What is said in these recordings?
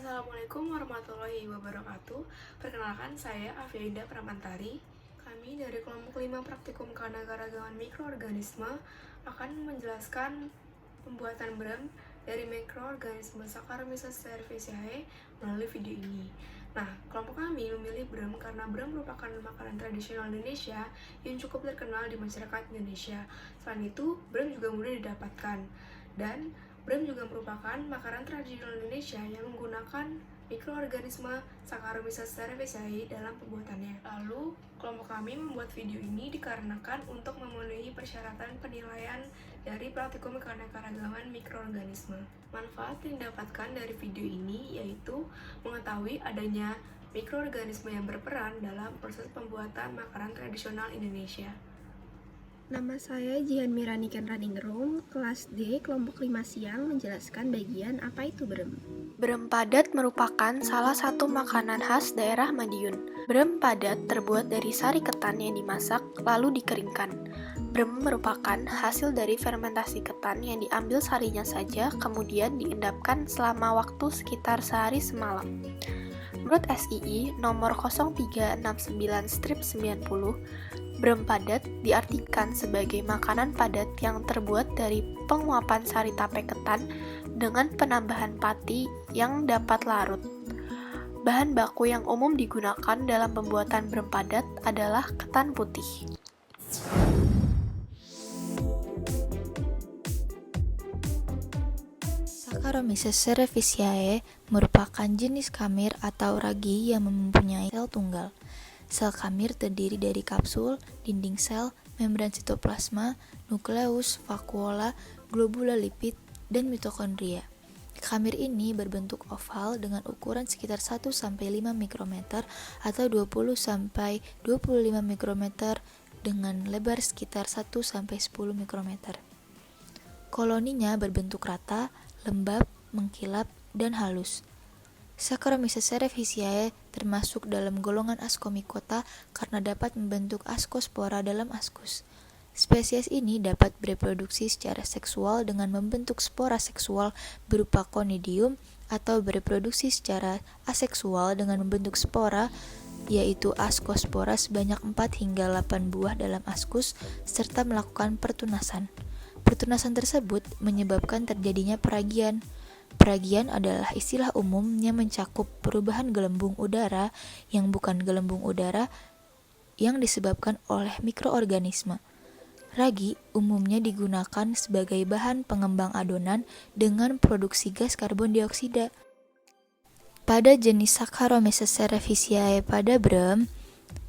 Assalamualaikum warahmatullahi wabarakatuh. Perkenalkan, saya Afia Indah Pramantari. Kami dari kelompok 5 Praktikum Keanekaragaman Mikroorganisme akan menjelaskan pembuatan brem dari mikroorganisme Saccharomyces cerevisiae melalui video ini. Nah, kelompok kami memilih brem karena brem merupakan makanan tradisional Indonesia yang cukup terkenal di masyarakat Indonesia. Selain itu, brem juga mudah didapatkan. Dan brem juga merupakan makanan tradisional Indonesia yang menggunakan mikroorganisme Saccharomyces cerevisiae dalam pembuatannya. Lalu, kelompok kami membuat video ini dikarenakan untuk memenuhi persyaratan penilaian dari praktikum keanekaragaman mikroorganisme. Manfaat yang didapatkan dari video ini yaitu mengetahui adanya mikroorganisme yang berperan dalam proses pembuatan makanan tradisional Indonesia. Nama saya Jihan Mirani Kenraningrum, kelas D, kelompok 5 siang, menjelaskan bagian apa itu brem. Brem padat merupakan salah satu makanan khas daerah Madiun. Brem padat terbuat dari sari ketan yang dimasak lalu dikeringkan. Brem merupakan hasil dari fermentasi ketan yang diambil sarinya saja kemudian diendapkan selama waktu sekitar sehari semalam. Menurut SII nomor 0369/90, brem padat diartikan sebagai makanan padat yang terbuat dari penguapan sari tape ketan dengan penambahan pati yang dapat larut. Bahan baku yang umum digunakan dalam pembuatan brem padat adalah ketan putih. Saccharomyces cerevisiae merupakan jenis kamir atau ragi yang mempunyai sel tunggal. Sel kamir terdiri dari kapsul, dinding sel, membran sitoplasma, nukleus, vakuola, globula lipid, dan mitokondria. Kamir ini berbentuk oval dengan ukuran sekitar 1-5 mikrometer atau 20-25 mikrometer dengan lebar sekitar 1-10 mikrometer. Koloninya berbentuk rata, lembab, mengkilap, dan halus. Saccharomyces cerevisiae termasuk dalam golongan Ascomycota karena dapat membentuk askospora dalam askus. Spesies ini dapat bereproduksi secara seksual dengan membentuk spora seksual berupa conidium atau bereproduksi secara aseksual dengan membentuk spora, yaitu askospora sebanyak 4 hingga 8 buah dalam askus, serta melakukan pertunasan. Pertunasan tersebut menyebabkan terjadinya peragian. Peragian adalah istilah umum yang mencakup perubahan gelembung udara yang bukan gelembung udara yang disebabkan oleh mikroorganisme. Ragi umumnya digunakan sebagai bahan pengembang adonan dengan produksi gas karbon dioksida. Pada jenis Saccharomyces cerevisiae pada brem,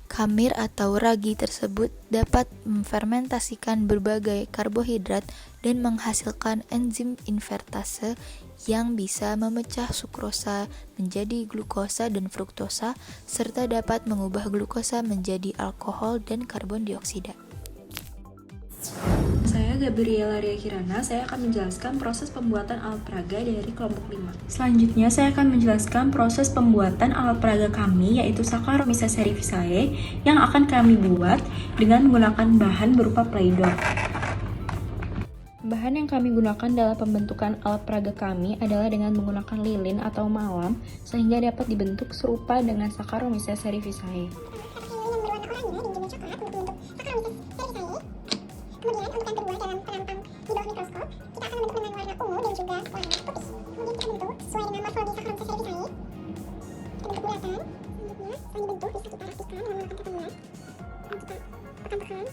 kamir atau ragi tersebut dapat memfermentasikan berbagai karbohidrat dan menghasilkan enzim invertase yang bisa memecah sukrosa menjadi glukosa dan fruktosa, serta dapat mengubah glukosa menjadi alkohol dan karbon dioksida. Saya Gabriela Ria Kirana, saya akan menjelaskan proses pembuatan alat peraga dari kelompok 5. Selanjutnya, saya akan menjelaskan proses pembuatan alat peraga kami, yaitu Saccharomyces cerevisiae, yang akan kami buat dengan menggunakan bahan berupa Play-Doh. Bahan yang kami gunakan dalam pembentukan alat peraga kami adalah dengan menggunakan lilin atau malam, sehingga dapat dibentuk serupa dengan Saccharomyces cerevisiae. Kemudian untuk yang kedua dalam penampang di bawah mikroskop, kita akan membentuk dengan warna ungu dan juga warna putih. Kemudian kita bentuk sesuai dengan morfologi Saccharomyces cerevisiae. Kita bentuk bulatan. Selanjutnya, setelah dibentuk bisa kita rapikan dengan menggunakan kata bulat. Dan kita tekan-tekan.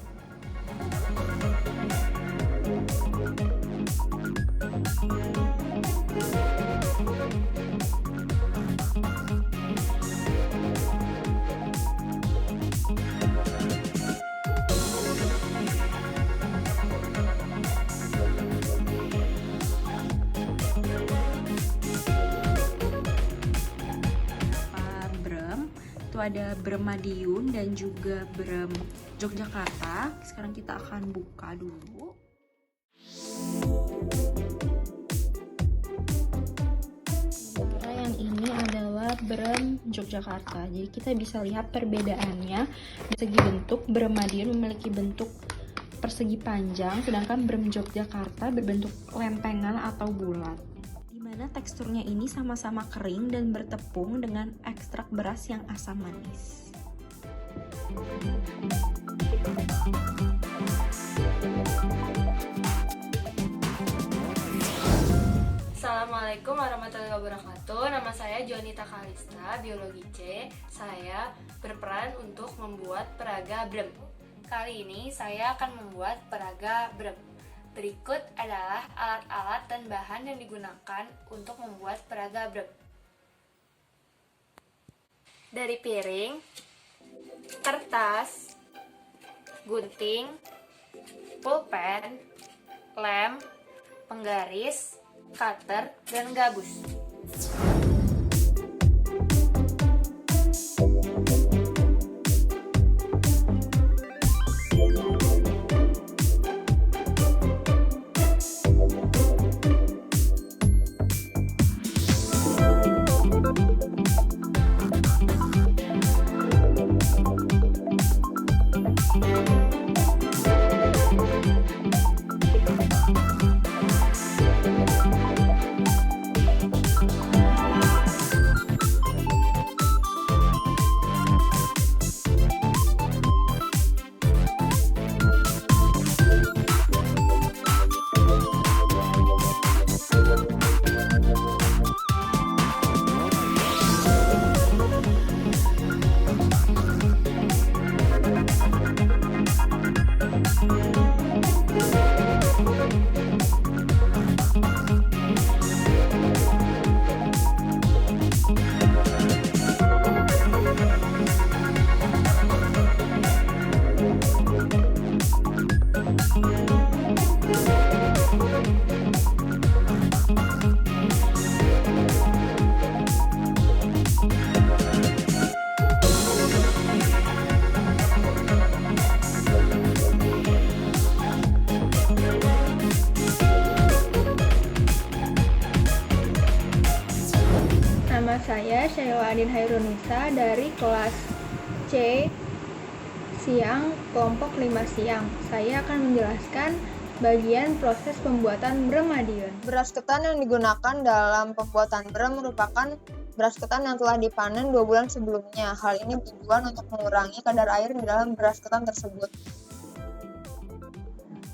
Itu ada brem Madiun dan juga brem Yogyakarta. Sekarang kita akan buka dulu. Yang ini adalah brem Yogyakarta. Jadi kita bisa lihat perbedaannya. Dari segi bentuk, brem Madiun memiliki bentuk persegi panjang, sedangkan brem Yogyakarta berbentuk lempengan atau bulat. Di Karena teksturnya ini sama-sama kering dan bertepung dengan ekstrak beras yang asam manis. Assalamualaikum warahmatullahi wabarakatuh. Nama saya Jonita Kalista, biologi C. Saya berperan untuk membuat peraga brem. Kali ini saya akan membuat peraga brem. Berikut adalah alat-alat dan bahan yang digunakan untuk membuat peraga brem. Dari piring, kertas, gunting, pulpen, lem, penggaris, cutter, dan gabus. Nama saya Syaila Adin Hairunisa dari kelas C siang, kelompok 5 siang. Saya akan menjelaskan bagian proses pembuatan brem Madiun. Beras ketan yang digunakan dalam pembuatan brem merupakan beras ketan yang telah dipanen 2 bulan sebelumnya. Hal ini bertujuan untuk mengurangi kadar air di dalam beras ketan tersebut.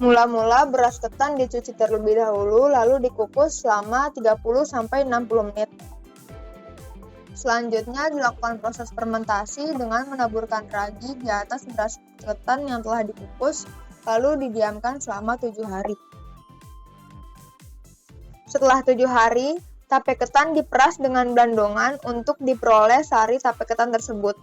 Mula-mula beras ketan dicuci terlebih dahulu, lalu dikukus selama 30-60 menit. Selanjutnya dilakukan proses fermentasi dengan menaburkan ragi di atas beras ketan yang telah dikukus, lalu didiamkan selama 7 hari. Setelah 7 hari, tape ketan diperas dengan blandongan untuk diperoleh sari tape ketan tersebut.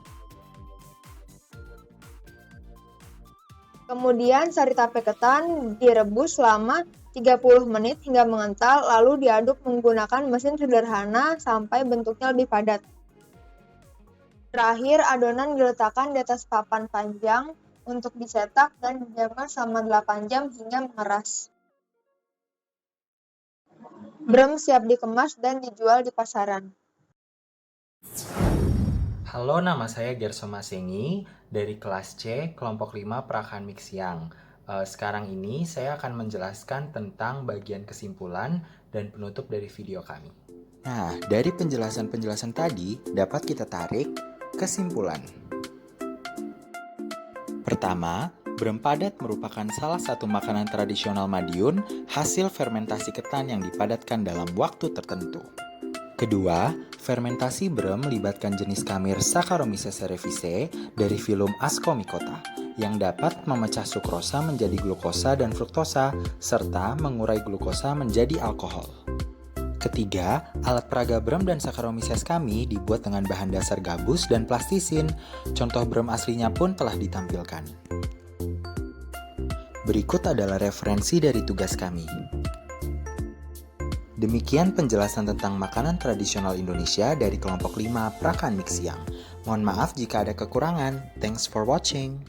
Kemudian sari tape ketan direbus selama 30 menit hingga mengental, lalu diaduk menggunakan mesin sederhana sampai bentuknya lebih padat. Terakhir, adonan diletakkan di atas papan panjang untuk dicetak dan didiamkan selama 8 jam hingga mengeras. Brem siap dikemas dan dijual di pasaran. Halo, nama saya Gerson Masengi dari kelas C, kelompok 5 Prakan Mix Siang. Sekarang ini saya akan menjelaskan tentang bagian kesimpulan dan penutup dari video kami. Nah, dari penjelasan-penjelasan tadi dapat kita tarik kesimpulan. Pertama, brem padat merupakan salah satu makanan tradisional Madiun hasil fermentasi ketan yang dipadatkan dalam waktu tertentu. Kedua, fermentasi brem melibatkan jenis kamir Saccharomyces cerevisiae dari filum Ascomycota yang dapat memecah sukrosa menjadi glukosa dan fruktosa serta mengurai glukosa menjadi alkohol. Ketiga, alat peraga brem dan Saccharomyces kami dibuat dengan bahan dasar gabus dan plastisin. Contoh brem aslinya pun telah ditampilkan. Berikut adalah referensi dari tugas kami. Demikian penjelasan tentang makanan tradisional Indonesia dari kelompok 5 Prakan Mix Siang. Mohon maaf jika ada kekurangan. Thanks for watching.